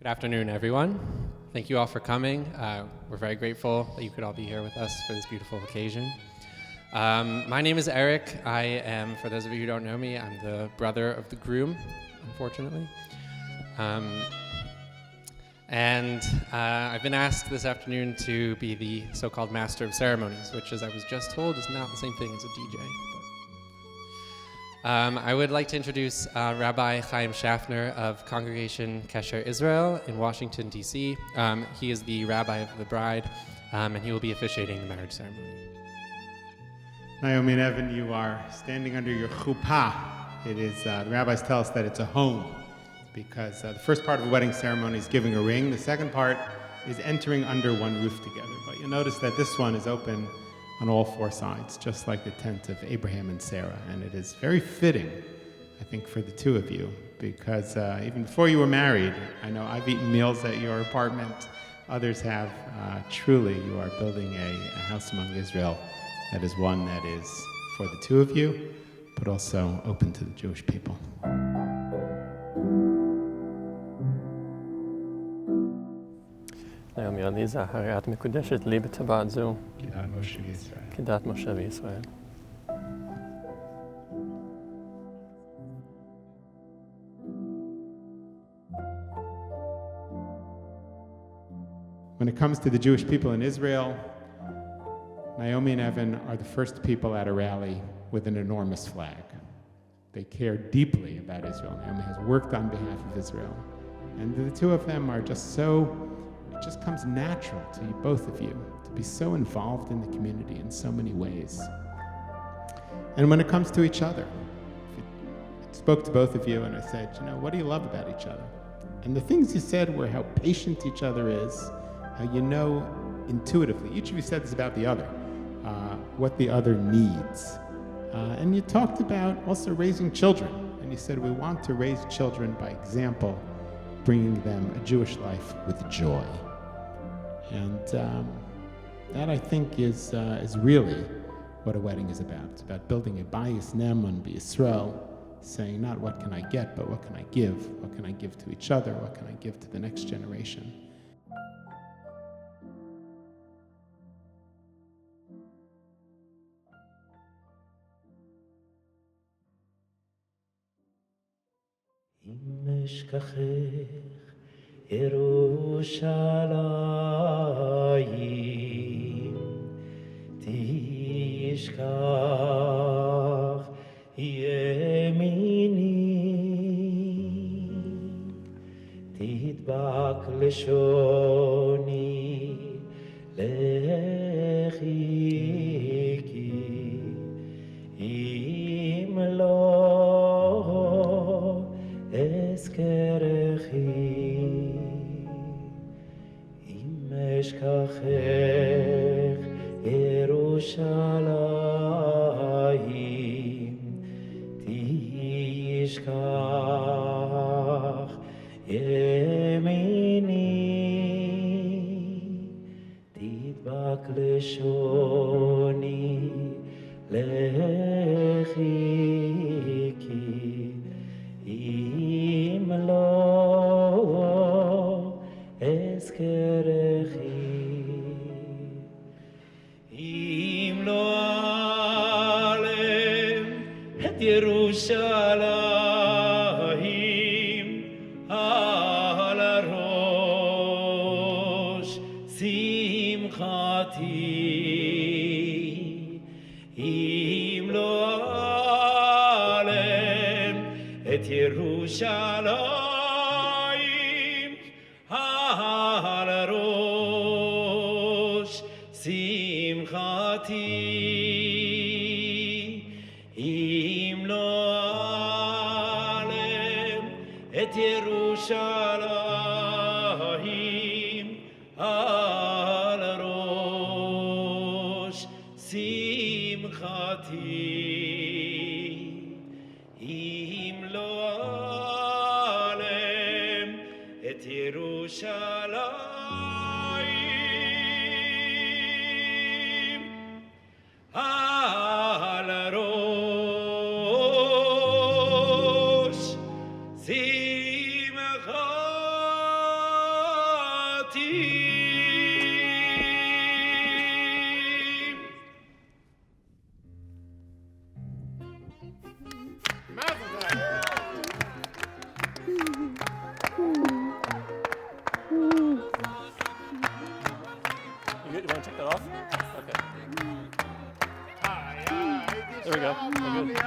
afternoon, everyone. Thank you all for coming. We're very grateful that you could all be here with us for this beautiful occasion. My name is Eric. I am, for those of you who don't know me, I'm the brother of the groom, unfortunately. I've been asked this afternoon to be the so-called master of ceremonies, which, as I was just told, is not the same thing as a DJ. I would like to introduce Rabbi Chaim Schaffner of Congregation Kesher Israel in Washington, D.C. He is the rabbi of the bride, and he will be officiating the marriage ceremony. Naomi and Evan, you are standing under your chuppah. It is, the rabbis tell us that it's a home, because the first part of a wedding ceremony is giving a ring. The second part is entering under one roof together. But you'll notice that this one is open on all four sides, just like the tent of Abraham and Sarah. And it is very fitting, I think, for the two of you, because even before you were married, I know I've eaten meals at your apartment, others have. Truly, you are building a house among Israel that is one that is for the two of you, but also open to the Jewish people. נעמי עליזה, הרי את מקודשת לי בטבעת זו, כדת משה וישראל. כדת משה וישראל. When it comes to the Jewish people in Israel, Naomi and Evan are the first people at a rally with an enormous flag. They care deeply about Israel. Naomi has worked on behalf of Israel. And the two of them are just so, it just comes natural to you, both of you, to be so involved in the community in so many ways. And when it comes to each other, I spoke to both of you and I said, what do you love about each other? And the things you said were how patient each other is, how you know intuitively, each of you said this about the other, what the other needs. And you talked about also raising children. And you said, we want to raise children by example, bringing them a Jewish life with joy. And that, I think, is really what a wedding is about. It's about building a bayis ne'eman b'Yisrael, saying not what can I get, but what can I give? What can I give to each other? What can I give to the next generation? אשכחך ירושלים תשכח ימיני תדבק לשוני לחיקי אם לא אזכרכי אם אשכחך ירושלים תשכח ימיני תדבק לשוני לחיקי אם לא אזכרכי אם לא אעלם את ירושלים על הראש שמחתי אם לא אעלם את ירושלים על הראש שמחתי אם לא אעלם את ירושלים על הראש שמחתי אם לא אעלם את ירושלים על הראש שמחתי There we go. We're good.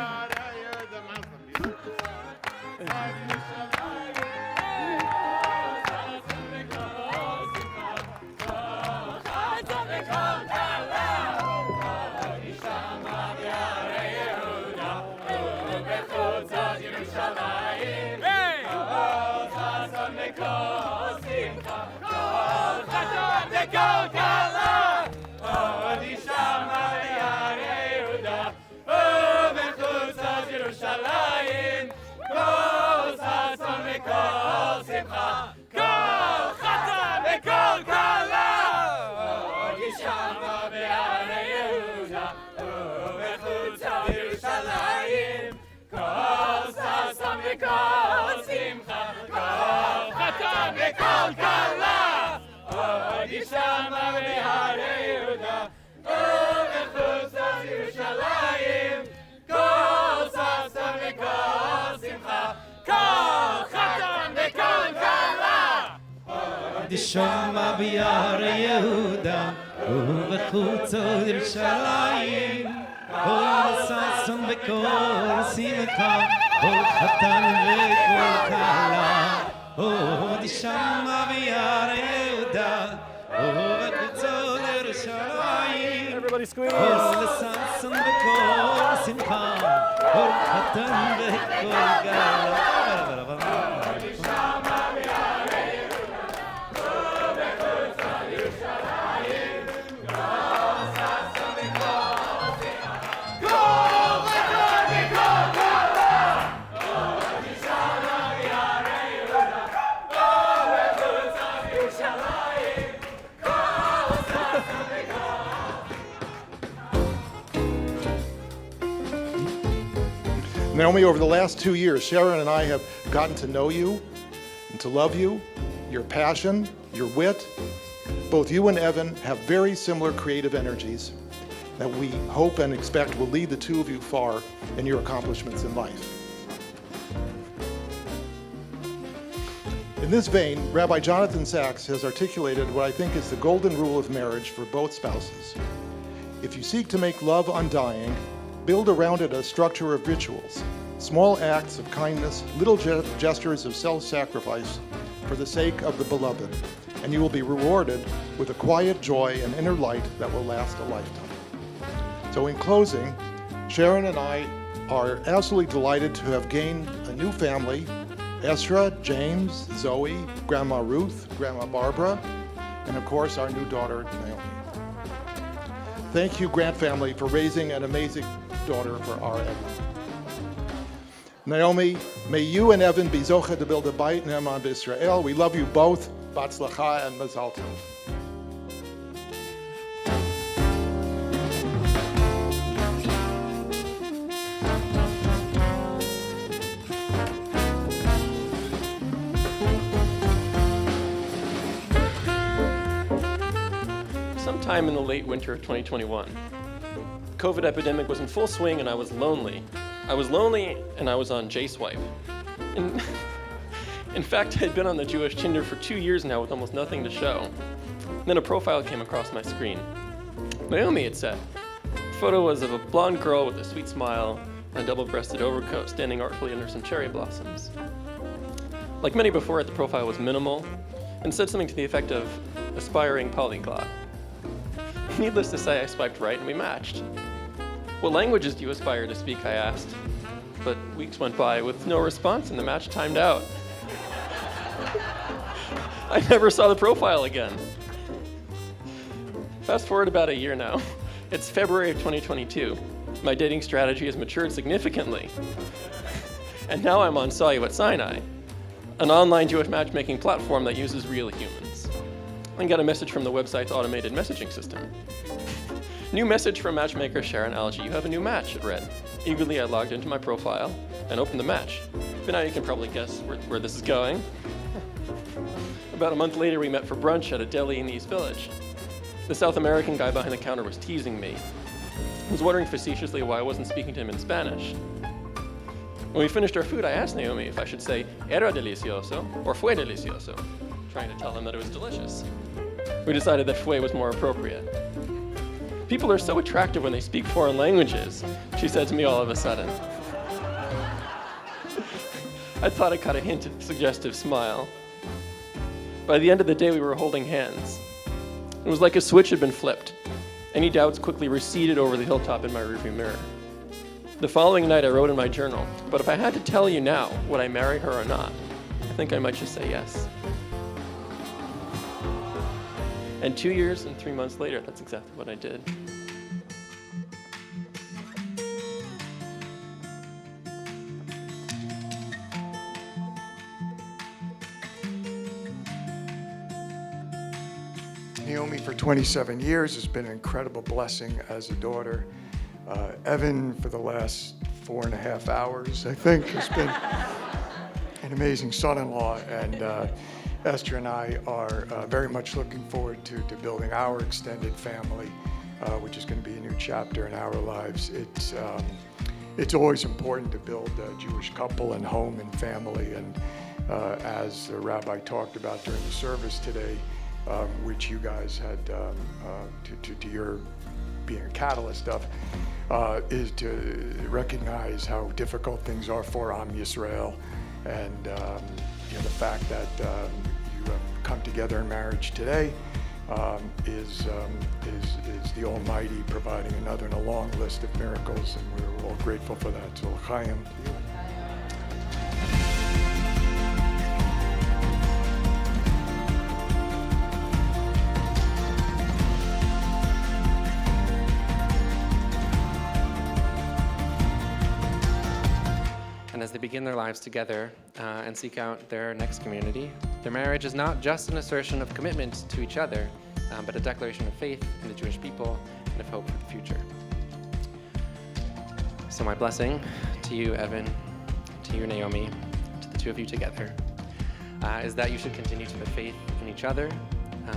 שומע ביער יהודה ובחוץ ירושלים כל ששון וכל שמחה כל חתן וכל כלה עוד שומע ביער יהודה ובחוץ ירושלים Everybody squeeze. כל ששון וכל שמחה כל חתן וכל כלה Naomi, over the last 2 years, Sharon and I have gotten to know you and to love you, your passion, your wit. Both you and Evan have very similar creative energies that we hope and expect will lead the two of you far in your accomplishments in life. In this vein, Rabbi Jonathan Sachs has articulated what I think is the golden rule of marriage for both spouses. If you seek to make love undying, build around it a structure of rituals, small acts of kindness, little gestures of self-sacrifice for the sake of the beloved, and you will be rewarded with a quiet joy and inner light that will last a lifetime. So in closing, Sharon and I are absolutely delighted to have gained a new family, Esra, James, Zoe, Grandma Ruth, Grandma Barbara, and of course our new daughter, Naomi. Thank you, Grant family, for raising an amazing daughter for our Evan. Naomi, may you and Evan be zoche to build a bayit ne'eman b'Israel. We love you both. Batzlacha and Mazal Tov. Sometime in the late winter of 2021, COVID epidemic was in full swing and I was lonely. I was lonely and I was on J-Swipe. In fact, I'd been on the Jewish Tinder for 2 years now with almost nothing to show. Then a profile came across my screen. Naomi, it said. The photo was of a blonde girl with a sweet smile and a double-breasted overcoat standing artfully under some cherry blossoms. Like many before it, the profile was minimal and said something to the effect of aspiring polyglot. Needless to say, I swiped right and we matched. What languages do you aspire to speak, I asked. But weeks went by with no response and the match timed out. I never saw the profile again. Fast forward about a year now. It's February of 2022. My dating strategy has matured significantly. And now I'm on Sayu at Sinai, an online Jewish matchmaking platform that uses real humans. I got a message from the website's automated messaging system. New message from matchmaker Sharon Algie. You have a new match, it read. Eagerly, I logged into my profile and opened the match. But now you can probably guess where this is going. About a month later, we met for brunch at a deli in the East Village. The South American guy behind the counter was teasing me. He was wondering facetiously why I wasn't speaking to him in Spanish. When we finished our food, I asked Naomi if I should say era delicioso or fue delicioso, trying to tell him that it was delicious. We decided that fue was more appropriate. People are so attractive when they speak foreign languages, she said to me all of a sudden. I thought I caught a hint of suggestive smile. By the end of the day, we were holding hands. It was like a switch had been flipped. Any doubts quickly receded over the hilltop in my rearview mirror. The following night, I wrote in my journal, but if I had to tell you now, would I marry her or not? I think I might just say yes. And 2 years and 3 months later, that's exactly what I did. Naomi, for 27 years, has been an incredible blessing as a daughter. Evan, for the last 4.5 hours, I think, has been an amazing son-in-law. And Esther and I are very much looking forward to building our extended family, which is going to be a new chapter in our lives. It's always important to build a Jewish couple and home and family. And as the rabbi talked about during the service today, which you guys had to your being a catalyst of, is to recognize how difficult things are for Am Yisrael, and the fact that you have come together in marriage today is the Almighty providing another in a long list of miracles, and we're all grateful for that. So l'chaim to you. As they begin their lives together and seek out their next community, their marriage is not just an assertion of commitment to each other, but a declaration of faith in the Jewish people and of hope for the future. So my blessing to you, Evan, to you, Naomi, to the two of you together, is that you should continue to put faith in each other,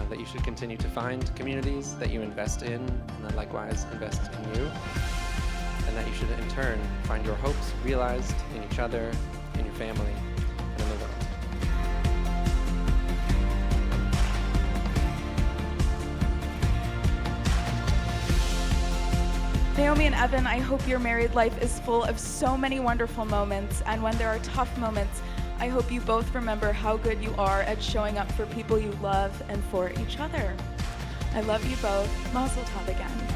that you should continue to find communities that you invest in, and that likewise invest in you. And that you should, in turn, find your hopes realized in each other, in your family, and in the world. Naomi and Evan, I hope your married life is full of so many wonderful moments, and when there are tough moments, I hope you both remember how good you are at showing up for people you love and for each other. I love you both. Mazel tov again.